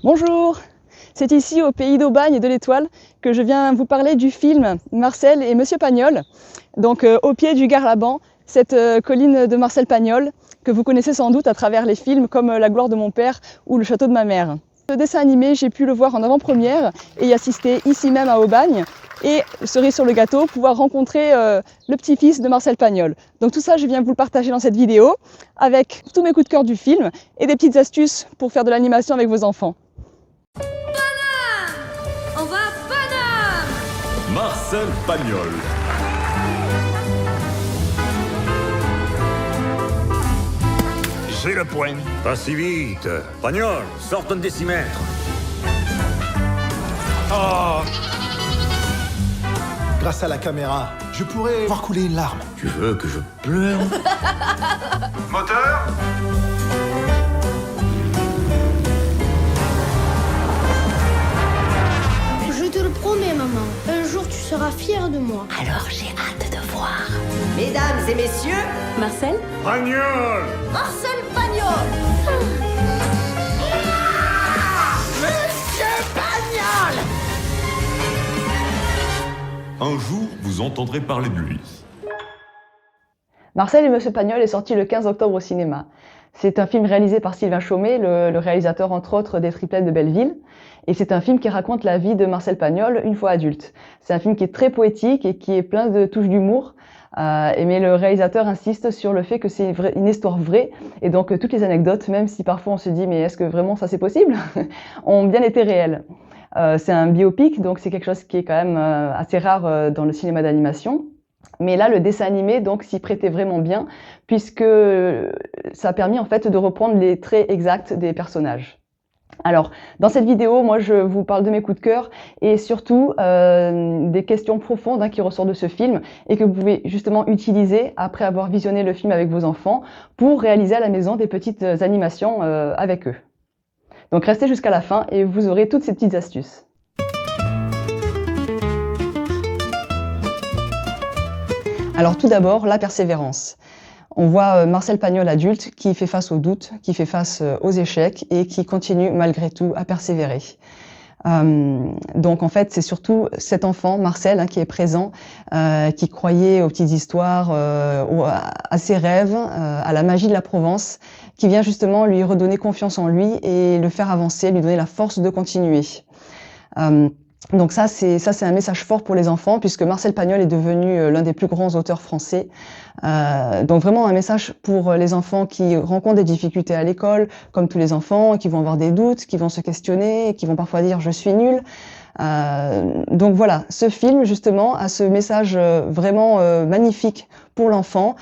Bonjour, c'est ici au pays d'Aubagne et de l'Étoile que je viens vous parler du film Marcel et Monsieur Pagnol, donc au pied du Garlaban, cette colline de Marcel Pagnol que vous connaissez sans doute à travers les films comme La gloire de mon père ou Le château de ma mère. Ce dessin animé, j'ai pu le voir en avant-première et y assister ici même à Aubagne et, cerise sur le gâteau, pouvoir rencontrer le petit-fils de Marcel Pagnol. Donc tout ça, je viens vous le partager dans cette vidéo avec tous mes coups de cœur du film et des petites astuces pour faire de l'animation avec vos enfants. On va à Paname! Marcel Pagnol. J'ai le point. Pas si vite. Pagnol, sors ton décimètre. Oh! Grâce à la caméra, je pourrais voir couler une larme. Tu veux que je pleure? Moteur? Je te le promets, maman. Un jour, tu seras fière de moi. Alors j'ai hâte de voir. Mesdames et messieurs, Marcel? Pagnol! Marcel Pagnol! Monsieur Pagnol! Un jour, vous entendrez parler de lui. Marcel et Monsieur Pagnol est sorti le 15 octobre au cinéma. C'est un film réalisé par Sylvain Chomet, le réalisateur entre autres des Triplettes de Belleville. Et c'est un film qui raconte la vie de Marcel Pagnol une fois adulte. C'est un film qui est très poétique et qui est plein de touches d'humour. Mais le réalisateur insiste sur le fait que c'est une histoire vraie. Et donc toutes les anecdotes, même si parfois on se dit mais est-ce que vraiment ça c'est possible, ont bien été réelles. C'est un biopic, donc c'est quelque chose qui est quand même assez rare dans le cinéma d'animation. Mais là, le dessin animé donc s'y prêtait vraiment bien, puisque ça a permis en fait de reprendre les traits exacts des personnages. Alors, dans cette vidéo, moi je vous parle de mes coups de cœur et surtout des questions profondes qui ressortent de ce film et que vous pouvez justement utiliser après avoir visionné le film avec vos enfants pour réaliser à la maison des petites animations avec eux. Donc restez jusqu'à la fin et vous aurez toutes ces petites astuces. Alors tout d'abord, la persévérance. On voit Marcel Pagnol adulte qui fait face aux doutes, qui fait face aux échecs et qui continue malgré tout à persévérer. Donc en fait, c'est surtout cet enfant, Marcel, qui est présent, qui croyait aux petites histoires, à ses rêves, à la magie de la Provence, qui vient justement lui redonner confiance en lui et le faire avancer, lui donner la force de continuer. Donc ça c'est un message fort pour les enfants puisque Marcel Pagnol est devenu l'un des plus grands auteurs français. Donc vraiment un message pour les enfants qui rencontrent des difficultés à l'école, comme tous les enfants, qui vont avoir des doutes, qui vont se questionner, qui vont parfois dire je suis nul. Donc voilà, ce film justement a ce message vraiment magnifique pour l'enfant.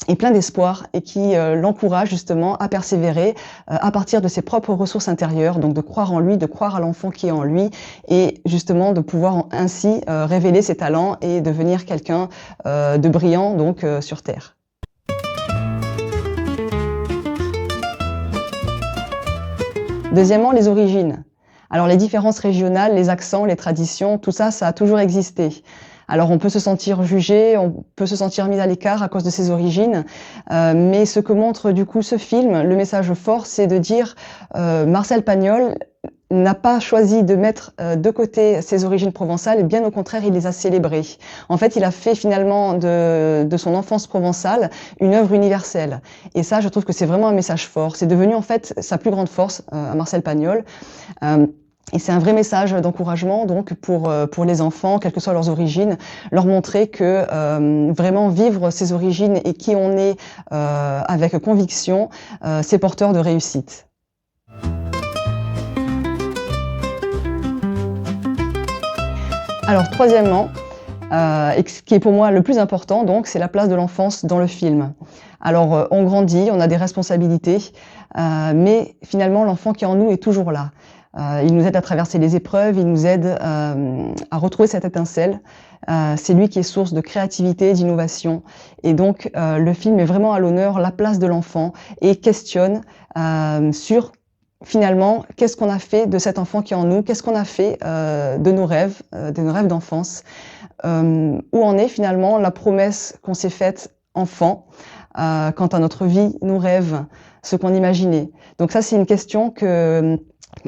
Et plein d'espoir et qui l'encourage justement à persévérer à partir de ses propres ressources intérieures, donc de croire en lui, de croire à l'enfant qui est en lui et justement de pouvoir ainsi révéler ses talents et devenir quelqu'un de brillant donc sur Terre. Deuxièmement, les origines. Alors les différences régionales, les accents, les traditions, tout ça, ça a toujours existé. Alors on peut se sentir jugé, on peut se sentir mis à l'écart à cause de ses origines, mais ce que montre du coup ce film, le message fort, c'est de dire Marcel Pagnol n'a pas choisi de mettre de côté ses origines provençales, et bien au contraire, il les a célébrées. En fait, il a fait finalement de son enfance provençale une œuvre universelle. Et ça, je trouve que c'est vraiment un message fort. C'est devenu en fait sa plus grande force à Marcel Pagnol. Et c'est un vrai message d'encouragement donc pour les enfants, quelles que soient leurs origines, leur montrer que vraiment vivre ses origines et qui on est avec conviction, c'est porteur de réussite. Alors troisièmement, et ce qui est pour moi le plus important, donc, c'est la place de l'enfance dans le film. Alors on grandit, on a des responsabilités, mais finalement l'enfant qui est en nous est toujours là. Il nous aide à traverser les épreuves, il nous aide à retrouver cette étincelle. C'est lui qui est source de créativité, d'innovation. Et donc, le film met vraiment à l'honneur la place de l'enfant et questionne sur, finalement, qu'est-ce qu'on a fait de cet enfant qui est en nous, qu'est-ce qu'on a fait de nos rêves d'enfance, où en est finalement la promesse qu'on s'est faite enfant, quant à notre vie, nos rêves, ce qu'on imaginait. Donc ça, c'est une question que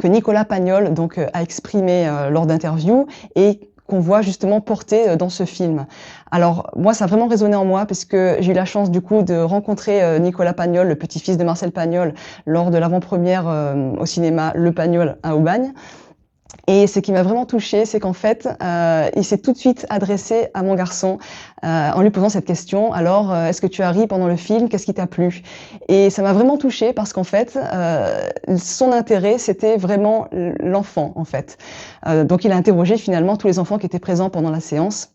que Nicolas Pagnol donc, a exprimé lors d'interviews et qu'on voit justement porter dans ce film. Alors moi, ça a vraiment résonné en moi parce que j'ai eu la chance du coup de rencontrer Nicolas Pagnol, le petit-fils de Marcel Pagnol, lors de l'avant-première au cinéma Le Pagnol à Aubagne. Et ce qui m'a vraiment touchée, c'est qu'en fait, il s'est tout de suite adressé à mon garçon en lui posant cette question. Alors, est-ce que tu as ri pendant le film? Qu'est-ce qui t'a plu? Et ça m'a vraiment touchée parce qu'en fait, son intérêt, c'était vraiment l'enfant, en fait. Donc, il a interrogé finalement tous les enfants qui étaient présents pendant la séance.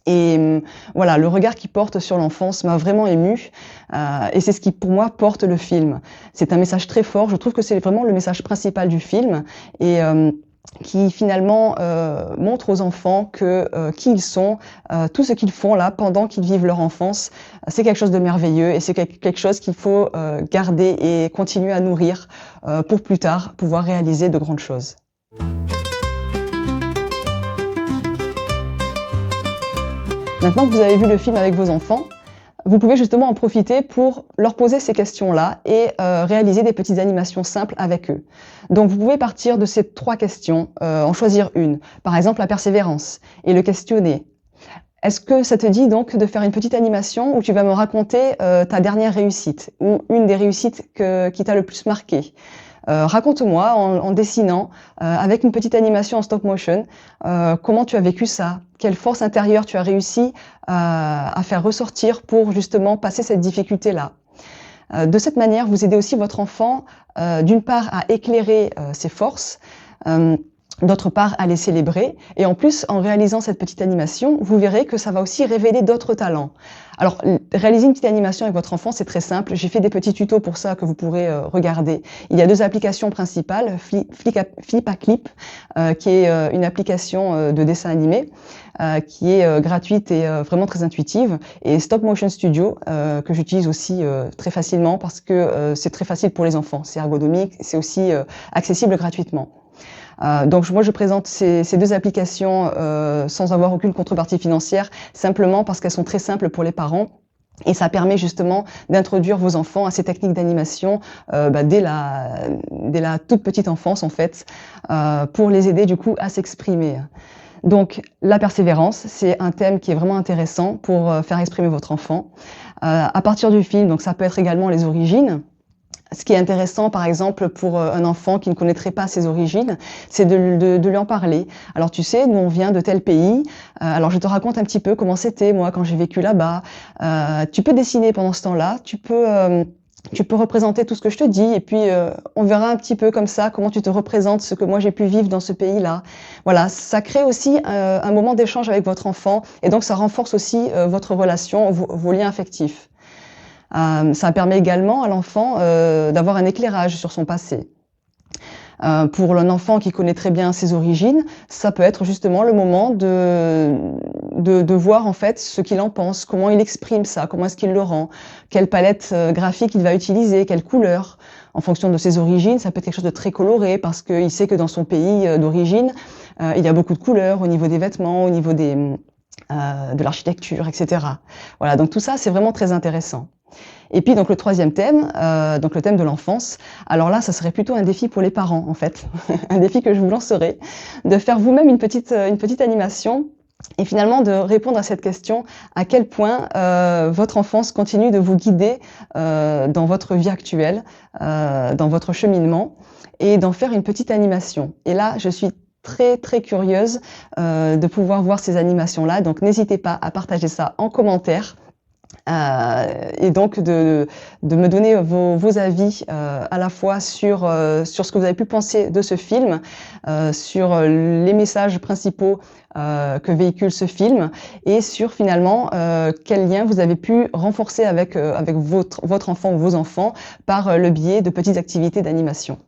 Et voilà, le regard qu'il porte sur l'enfance m'a vraiment émue et c'est ce qui pour moi porte le film. C'est un message très fort, je trouve que c'est vraiment le message principal du film et qui finalement montre aux enfants que qui ils sont, tout ce qu'ils font là pendant qu'ils vivent leur enfance, c'est quelque chose de merveilleux et c'est quelque chose qu'il faut garder et continuer à nourrir pour plus tard pouvoir réaliser de grandes choses. Maintenant que vous avez vu le film avec vos enfants, vous pouvez justement en profiter pour leur poser ces questions-là et réaliser des petites animations simples avec eux. Donc vous pouvez partir de ces 3 questions, en choisir une. Par exemple, la persévérance et le questionner. Est-ce que ça te dit donc de faire une petite animation où tu vas me raconter ta dernière réussite ou une des réussites qui t'a le plus marqué? Raconte-moi en dessinant, avec une petite animation en stop motion, comment tu as vécu ça, quelle force intérieure tu as réussi à faire ressortir pour justement passer cette difficulté-là. De cette manière, vous aidez aussi votre enfant, d'une part à éclairer ses forces, d'autre part à les célébrer. Et en plus, en réalisant cette petite animation, vous verrez que ça va aussi révéler d'autres talents. Alors, réaliser une petite animation avec votre enfant, c'est très simple. J'ai fait des petits tutos pour ça que vous pourrez regarder. Il y a 2 applications principales. Flipaclip, qui est une application de dessin animé, qui est gratuite et vraiment très intuitive. Et Stop Motion Studio, que j'utilise aussi très facilement parce que c'est très facile pour les enfants. C'est ergonomique, c'est aussi accessible gratuitement. Donc moi je présente ces 2 applications sans avoir aucune contrepartie financière, simplement parce qu'elles sont très simples pour les parents. Et ça permet justement d'introduire vos enfants à ces techniques d'animation dès la toute petite enfance en fait, pour les aider du coup à s'exprimer. Donc la persévérance, c'est un thème qui est vraiment intéressant pour faire exprimer votre enfant. À partir du film, donc ça peut être également les origines. Ce qui est intéressant, par exemple, pour un enfant qui ne connaîtrait pas ses origines, c'est de lui en parler. Alors, tu sais, nous, on vient de tel pays. Alors, je te raconte un petit peu comment c'était, moi, quand j'ai vécu là-bas. Tu peux dessiner pendant ce temps-là. Tu peux représenter tout ce que je te dis. Et puis, on verra un petit peu comme ça comment tu te représentes ce que moi, j'ai pu vivre dans ce pays-là. Voilà, ça crée aussi un moment d'échange avec votre enfant. Et donc, ça renforce aussi votre relation, vos liens affectifs. Ça permet également à l'enfant d'avoir un éclairage sur son passé. Pour un enfant qui connaît très bien ses origines, ça peut être justement le moment de voir en fait ce qu'il en pense, comment il exprime ça, comment est-ce qu'il le rend, quelle palette graphique il va utiliser, quelle couleur. En fonction de ses origines, ça peut être quelque chose de très coloré parce qu'il sait que dans son pays d'origine, il y a beaucoup de couleurs au niveau des vêtements, au niveau de l'architecture, etc. Voilà, donc tout ça, c'est vraiment très intéressant. Et puis donc le 3e thème, donc le thème de l'enfance. Alors là, ça serait plutôt un défi pour les parents en fait, un défi que je vous lancerai, de faire vous-même une petite animation et finalement de répondre à cette question: à quel point votre enfance continue de vous guider dans votre vie actuelle, dans votre cheminement, et d'en faire une petite animation. Et là, je suis très très curieuse de pouvoir voir ces animations-là. Donc n'hésitez pas à partager ça en commentaire. Et donc de me donner vos avis à la fois sur ce que vous avez pu penser de ce film, sur les messages principaux que véhicule ce film et sur finalement quel lien vous avez pu renforcer avec votre enfant ou vos enfants par le biais de petites activités d'animation.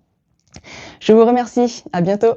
Je vous remercie, à bientôt.